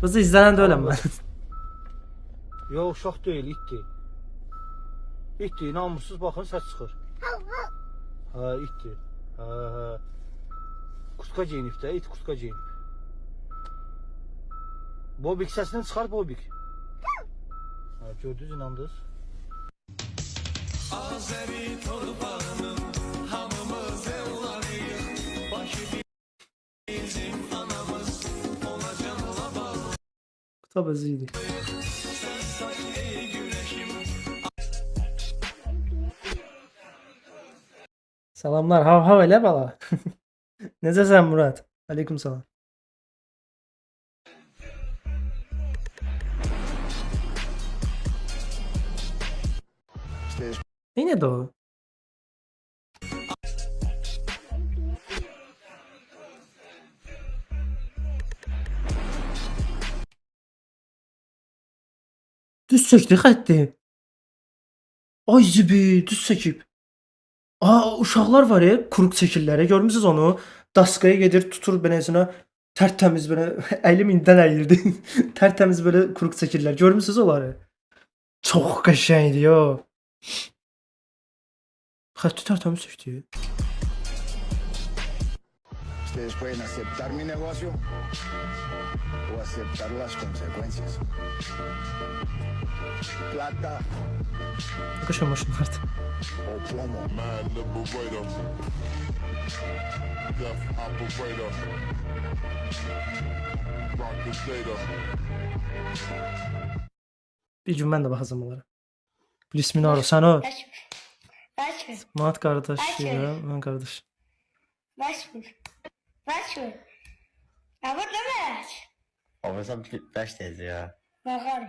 Hızlı izlenen de öyle ben. Yox, uşaq deyil, itdir. İtdir, namussuz baxın, səs çıxır. Hə, itdir. Hə. Kutka geyinib də, it kutka geyinib. Bobik səsini çıxar, Bobik. Hə, gördünüz, inandınız. Azeri torbanın hamımız evlarıyıq. Başı bizim anamız olacaqla bağlı. Kutab özüydü. Salamlar, hav elə bala. Necəsən Murad? Aleyküm salam. Neydi o? Düz çəkdi xətti. Ay zibi, düz çəkib. Aa, uşaqlar var ya, kuruk çəkirlər. Görmüsünüz onu? Daskaya gedir, tutur benezine. Tertemiz böyle, elim indən əyildi. Tertemiz böyle kuruk çəkirlər. Görmüsünüz onları? Çox qəşəngdir yo. Xətti tertemiz çəkdi. Ustedes pueden aceptar mi negocio o aceptar las consecuencias. Plata Ne kadar hoşum vardı. o plomo. Man liberator. Death operator. Rocket data. Bir gün mən də baxacağam onlara. Bil ismini ara, sən o. Başvur. Mat qardaş ya, mən qardaş. Başvur. Başvur. Ya bu demek. Olmasa 5 teyze ya. Bakarım.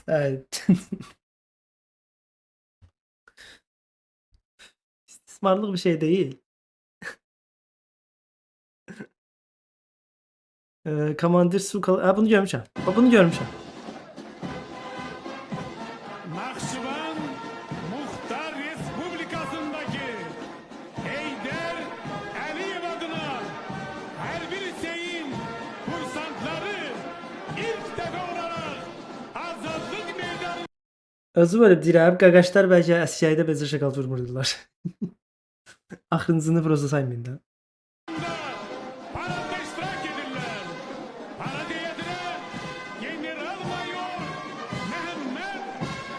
Evet. İstismarlık bir şey değil. Komandir su kal... bunu görmüşəm. Bunu görmüşəm. Nakşivan Muhtar Respublikası'ndaki Heydər Əliyev adına her bir Hüseyin kursantları ilk dəfə olaraq azadlık meydanında Özü böyle dirəm, qaqaşlar bəlkə əskərdə bezə şakal vurmurdular. Axırıncını proza saymayın da. parada iştirak edirlər. Parada yedire General Mayor Mehmet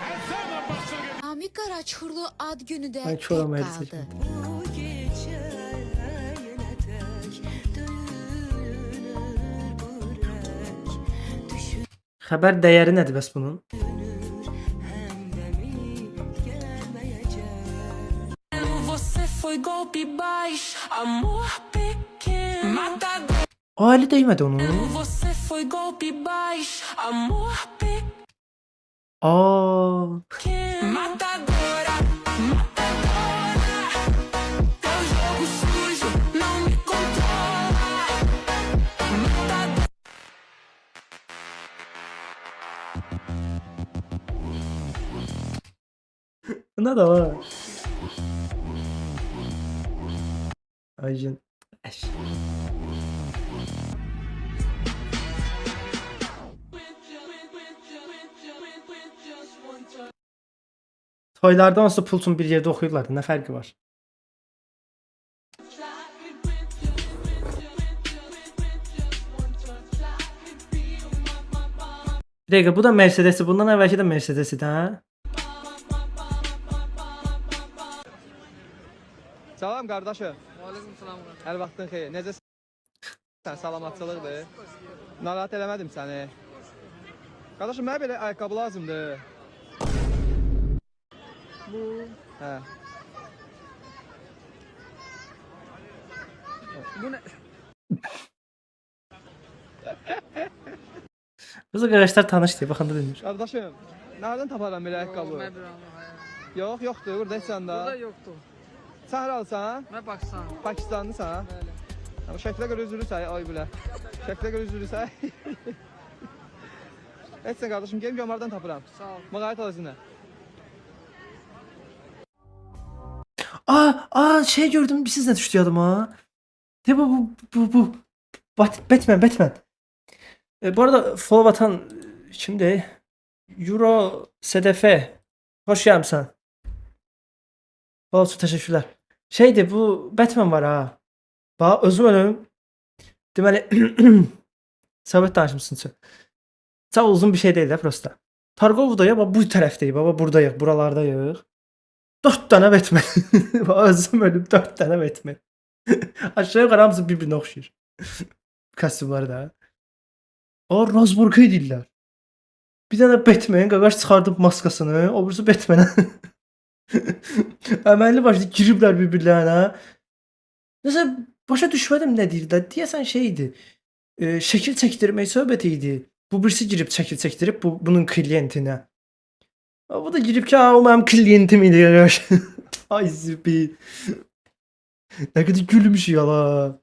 Həsənov başçılıq edir. Nami Qaraçxurlu ad günü də Ay, tək çoram qaldı. ərizə. Xəbər dəyəri nədir bəs bunun? Você foi golpe baixo, amor pequeno. Matador. Aa, əli dəymədi onun. Você foi golpe baixo, amor Aa, pequeno. Matadora, matadora. Teu jogo sujo não me controla. Matadora. bunda da var. Aycın. Eş. Toylarda onsuz pulsun bir yerdə oxuyurlardı. Nə fərqi var? Bir dəqiqə, bu da Mercedes'i. Bundan əvvəlki də Mercedes'i də, hə? Salam qardaşım. Aleyküm salam. Hər vaxtın xeyir. Necəsən? Salamatçılıqdır. Narahat eləmədim səni. Qardaşım, mənə belə ayaqqabı lazımdır. Bu. Hə. Bu nə? Biz arkadaşlar tanışdı. Baxanda demiş. Qardaşım, nereden taparam belə ayaqqabı? Yox, yoxdur. Burada heç səndə. Burada yoxdur. Sən haralısan? Mən Pakistan. Pakistanlısan? Bəli. Ama şəklə görə üzülü say, ay bilə. Şəklə görə üzülü say. Heç sən qardaşım, gelim gömərdən tapıram. Sağ ol. Mağayət olasınlar. Şey gördüm, siz nə düşdü yadıma? Ne bu. Batman. Bu arada follow atan şimdi Euro SDF. Hoş gelmişsin. Follow için teşekkürler. Şeydi bu Batman var ha. Ba özüm ölüm. Deməli Sabit danışmışsın. Çok uzun bir şey değil de prosta. Targovdayıq, baba bu tərəfdəyik, baba buradayıq, buralardayıq. 4 tane Batman. Özüm ölüm 4 tane Batman. Aşağı yukarı hamısı bir-birinə oxşayır. Kostyumları da. O Rosburg'u deyirlər. Bir tane Batman qaqaş çıxardıb maskasını, o birisi Batman'ə. Əməlli başlı giriblər bir-birlərinə. Nəsə başa düşmədim nə deyirlər. Deyəsən şeydi. Şəkil çəkdirmək söhbəti idi. Bu birisi girib şəkil çəkdirib bunun klientinə. Bu da girib ki, o mənim klientim idi. Ay zibi. Nə qədər gülmüş yala.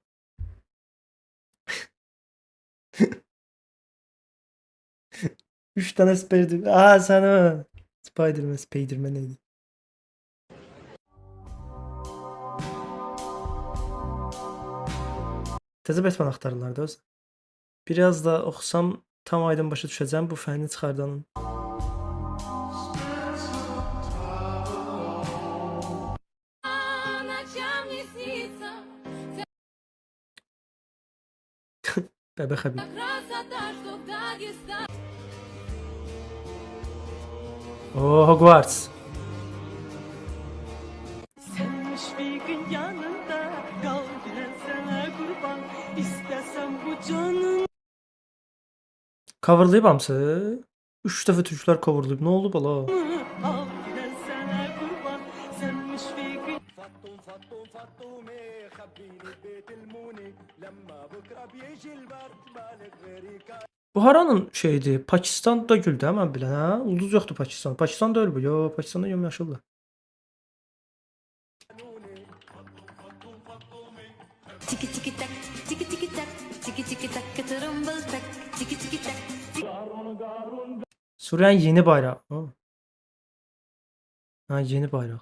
Üç tane Spiderman. Aa sana. Spiderman neydi? Təzə Batman axtarırlar da öz. Biraz da oxusam tam aydın başa düşəcəm bu fəni çıxardanın. Bəbə xəbir. Oo, Hogwarts. Coverlayıb hamısı. 3 dəfə türklər coverlayıb. Nə oldu bala? Bu haranın şeydi? Pakistan'da güldü hemen bilən ha? Ulduz yoktu Pakistan. Pakistan'da öyle bu. Yo, Pakistan'da yomyaşıldı. Tiki tiki tak, tiki tiki tak, tiki tiki tak, tırımbıl tak, tiki tiki tak. Suriye'nin yeni bayrağı. Ha yeni bayrak.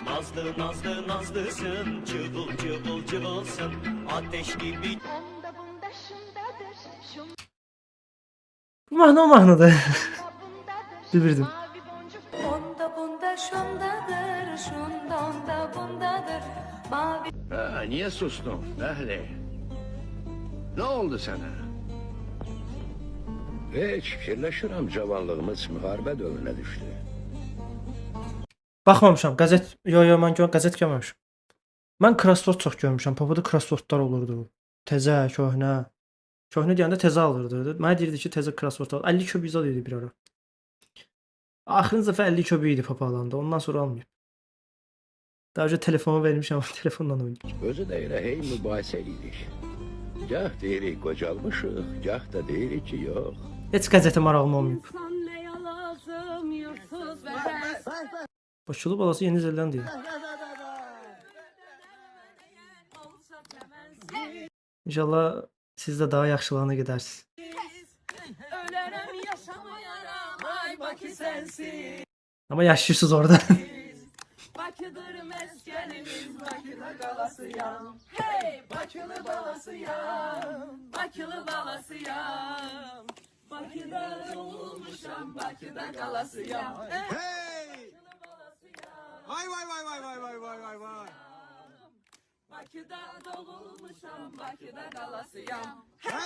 Nazlı nazlı nazlısın, cıvıl cıvıl cıvılsın, ateş gibi. Bu mahnı o mahnıdır. Bilirdim. Onda bunda şundadır, şunda onda bundadır. Mavi Niye sustun Nahli? Ne oldu sana? Hiç fikirleşirəm cavanlığımız müharibə dövrünə düşdü. Baxmamışam. Qəzet, yo mən qəzet görməmişəm. Mən crossword çox görmüşəm. Papada crosswordlar olurdu. Təzə, köhnə. Köhnə deyəndə təzə alırdı. Mənə deyirdi ki, təzə crossword al. 50 köp izad idi bir ara. Axırıncı dəfə 50 köpü idi papa alanda. Ondan sonra almayıb. Daha önce telefonu vermişəm, ama telefonla oynayır. Özü də elə hey mübahisə edirik. Gah deyirik qocalmışıq, gah da deyirik ki, yox. Heç qəzetə marağım olmayıb. Başılı balası Yeni Zelandiya. İnşallah siz de daha yaxşılığına gedərsiniz. Ama yaşıyorsunuz orada. Bakıdır meskenimiz, Bakıda kalasıyam. Hey, Bakılı balasıyam, Bakılı balasıyam. Bakıda doğulmuşam, Bakıda kalasıyam. Hey! Vay vay vay vay vay vay vay vay vay. Bakıda doğulmuşam, Bakıda kalasıyam. Hey!